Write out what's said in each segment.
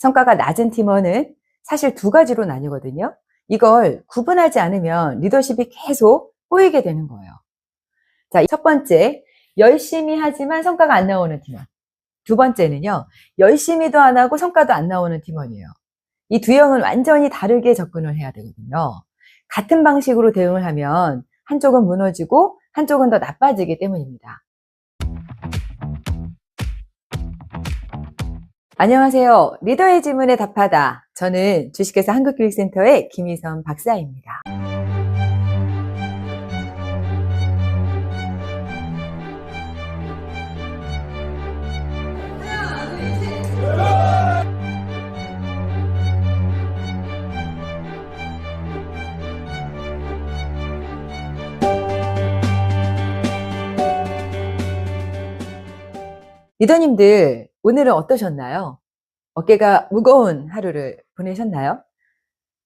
성과가 낮은 팀원은 사실 두 가지로 나뉘거든요. 이걸 구분하지 않으면 리더십이 계속 꼬이게 되는 거예요. 자, 첫 번째, 열심히 하지만 성과가 안 나오는 팀원. 두 번째는요, 열심히도 안 하고 성과도 안 나오는 팀원이에요. 이 두 형은 완전히 다르게 접근을 해야 되거든요. 같은 방식으로 대응을 하면 한쪽은 무너지고 한쪽은 더 나빠지기 때문입니다. 안녕하세요. 리더의 질문에 답하다. 저는 주식회사 한국교육센터의 김희선 박사입니다. 리더님들, 오늘은 어떠셨나요? 어깨가 무거운 하루를 보내셨나요?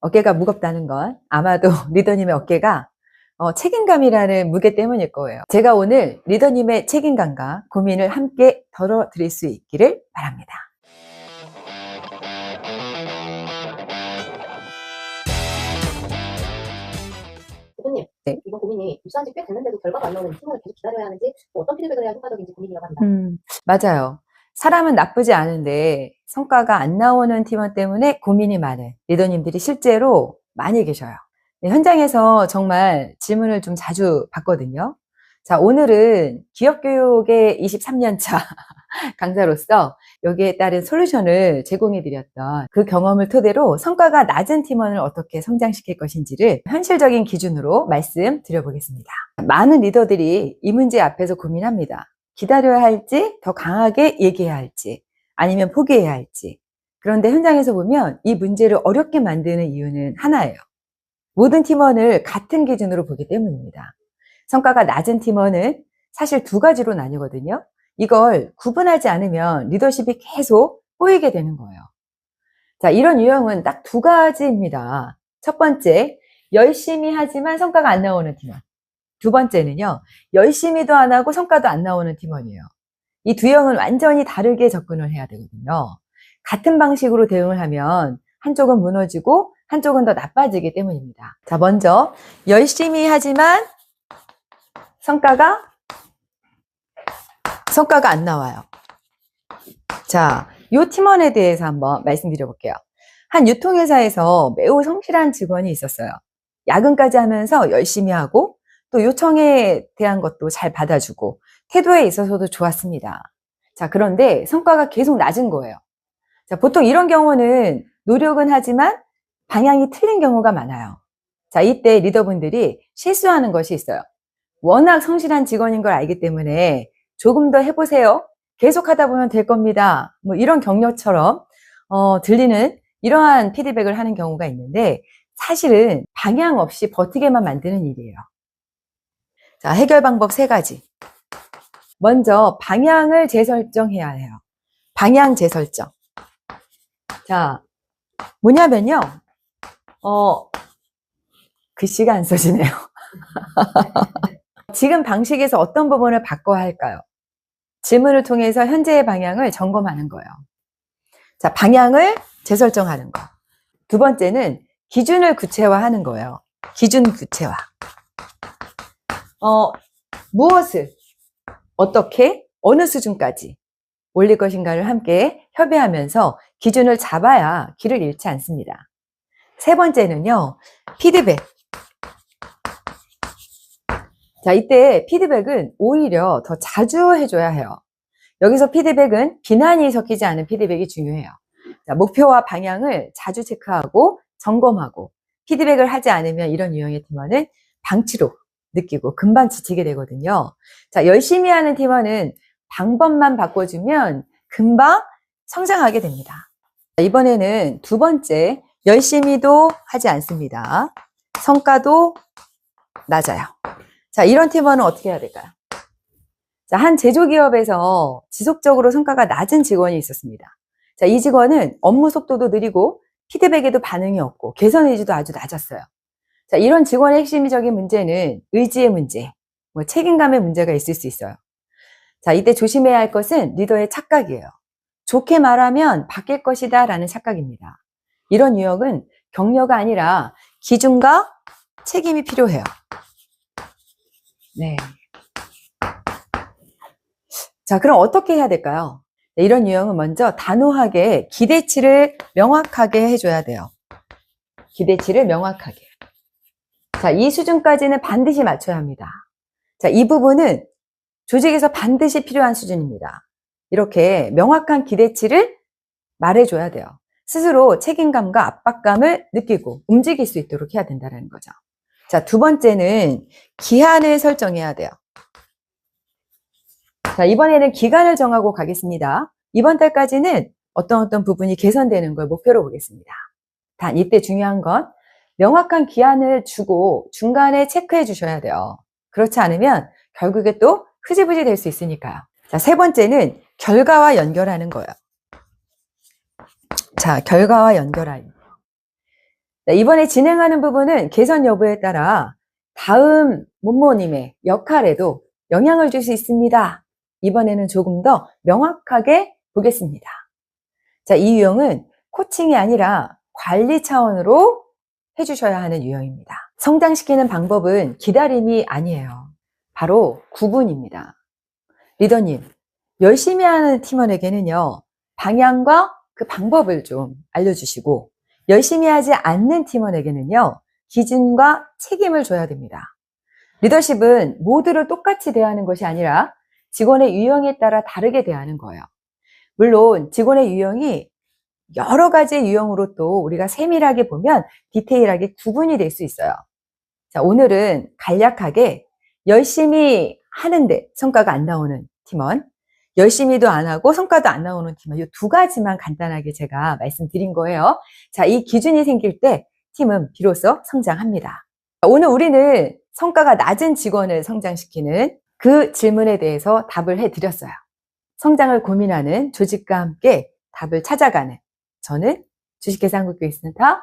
어깨가 무겁다는 건 아마도 리더님의 어깨가 책임감이라는 무게 때문일 거예요. 제가 오늘 리더님의 책임감과 고민을 함께 덜어드릴 수 있기를 바랍니다. 대표님, 네. 이번 고민이 입사한 지 꽤 됐는데도 결과가 안 나오는 팀원을 계속 기다려야 하는지 어떤 피드백을 해야 효과적인지 고민이라고 합니다. 맞아요. 사람은 나쁘지 않은데 성과가 안 나오는 팀원 때문에 고민이 많은 리더님들이 실제로 많이 계셔요. 네, 현장에서 정말 질문을 좀 자주 받거든요. 자, 오늘은 기업교육의 23년차 강사로서 여기에 따른 솔루션을 제공해 드렸던 그 경험을 토대로 성과가 낮은 팀원을 어떻게 성장시킬 것인지를 현실적인 기준으로 말씀드려보겠습니다. 많은 리더들이 이 문제 앞에서 고민합니다. 기다려야 할지, 더 강하게 얘기해야 할지, 아니면 포기해야 할지. 그런데 현장에서 보면 이 문제를 어렵게 만드는 이유는 하나예요. 모든 팀원을 같은 기준으로 보기 때문입니다. 성과가 낮은 팀원은 사실 두 가지로 나뉘거든요. 이걸 구분하지 않으면 리더십이 계속 꼬이게 되는 거예요. 자, 이런 유형은 딱 두 가지입니다. 첫 번째, 열심히 하지만 성과가 안 나오는 팀원. 두 번째는요, 열심히도 안 하고 성과도 안 나오는 팀원이에요. 이 두 형은 완전히 다르게 접근을 해야 되거든요. 같은 방식으로 대응을 하면 한쪽은 무너지고 한쪽은 더 나빠지기 때문입니다. 자, 먼저 열심히 하지만 성과가 안 나와요. 자, 이 팀원에 대해서 한번 말씀드려 볼게요. 한 유통회사에서 매우 성실한 직원이 있었어요. 야근까지 하면서 열심히 하고 또 요청에 대한 것도 잘 받아주고 태도에 있어서도 좋았습니다. 자, 그런데 성과가 계속 낮은 거예요. 자, 보통 이런 경우는 노력은 하지만 방향이 틀린 경우가 많아요. 자, 이때 리더분들이 실수하는 것이 있어요. 워낙 성실한 직원인 걸 알기 때문에 조금 더 해보세요. 계속 하다 보면 될 겁니다. 뭐 이런 격려처럼 들리는 이러한 피드백을 하는 경우가 있는데 사실은 방향 없이 버티게만 만드는 일이에요. 자, 해결 방법 세 가지. 먼저 방향을 재설정해야 해요. 방향 재설정. 자, 뭐냐면요. 글씨가 안 써지네요. 지금 방식에서 어떤 부분을 바꿔야 할까요? 질문을 통해서 현재의 방향을 점검하는 거예요. 자, 방향을 재설정하는 거. 두 번째는 기준을 구체화하는 거예요. 기준 구체화. 무엇을 어떻게 어느 수준까지 올릴 것인가를 함께 협의하면서 기준을 잡아야 길을 잃지 않습니다. 세 번째는요, 피드백. 자, 이때 피드백은 오히려 더 자주 해줘야 해요. 여기서 피드백은 비난이 섞이지 않은 피드백이 중요해요. 자, 목표와 방향을 자주 체크하고 점검하고 피드백을 하지 않으면 이런 유형의 팀원은 방치로 느끼고 금방 지치게 되거든요. 자, 열심히 하는 팀원은 방법만 바꿔주면 금방 성장하게 됩니다. 이번에는 두 번째, 열심히도 하지 않습니다. 성과도 낮아요. 자, 이런 팀원은 어떻게 해야 될까요? 자, 한 제조기업에서 지속적으로 성과가 낮은 직원이 있었습니다. 자, 이 직원은 업무 속도도 느리고 피드백에도 반응이 없고 개선 의지도 아주 낮았어요. 자, 이런 직원의 핵심적인 문제는 의지의 문제, 책임감의 문제가 있을 수 있어요. 자, 이때 조심해야 할 것은 리더의 착각이에요. 좋게 말하면 바뀔 것이다 라는 착각입니다. 이런 유형은 격려가 아니라 기준과 책임이 필요해요. 네. 자, 그럼 어떻게 해야 될까요? 네, 이런 유형은 먼저 단호하게 기대치를 명확하게 해줘야 돼요. 기대치를 명확하게. 자, 이 수준까지는 반드시 맞춰야 합니다. 자, 이 부분은 조직에서 반드시 필요한 수준입니다. 이렇게 명확한 기대치를 말해줘야 돼요. 스스로 책임감과 압박감을 느끼고 움직일 수 있도록 해야 된다는 거죠. 자, 두 번째는 기한을 설정해야 돼요. 자, 이번에는 기간을 정하고 가겠습니다. 이번 달까지는 어떤 부분이 개선되는 걸 목표로 보겠습니다. 단, 이때 중요한 건 명확한 기한을 주고 중간에 체크해 주셔야 돼요. 그렇지 않으면 결국에 또 흐지부지 될 수 있으니까요. 자, 세 번째는 결과와 연결하는 거예요. 자, 결과와 연결하는. 자, 이번에 진행하는 부분은 개선 여부에 따라 다음 모모님의 역할에도 영향을 줄 수 있습니다. 이번에는 조금 더 명확하게 보겠습니다. 자, 이 유형은 코칭이 아니라 관리 차원으로 해주셔야 하는 유형입니다. 성장시키는 방법은 기다림이 아니에요. 바로 구분입니다. 리더님, 열심히 하는 팀원에게는요, 방향과 그 방법을 좀 알려주시고, 열심히 하지 않는 팀원에게는요, 기준과 책임을 줘야 됩니다. 리더십은 모두를 똑같이 대하는 것이 아니라 직원의 유형에 따라 다르게 대하는 거예요. 물론 직원의 유형이 여러 가지 유형으로 또 우리가 세밀하게 보면 디테일하게 구분이 될 수 있어요. 자, 오늘은 간략하게 열심히 하는데 성과가 안 나오는 팀원, 열심히도 안 하고 성과도 안 나오는 팀원, 이 두 가지만 간단하게 제가 말씀드린 거예요. 자, 이 기준이 생길 때 팀은 비로소 성장합니다. 오늘 우리는 성과가 낮은 직원을 성장시키는 그 질문에 대해서 답을 해드렸어요. 성장을 고민하는 조직과 함께 답을 찾아가는 저는 주식계산국교육센터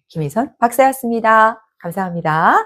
김희선 박사였습니다. 감사합니다.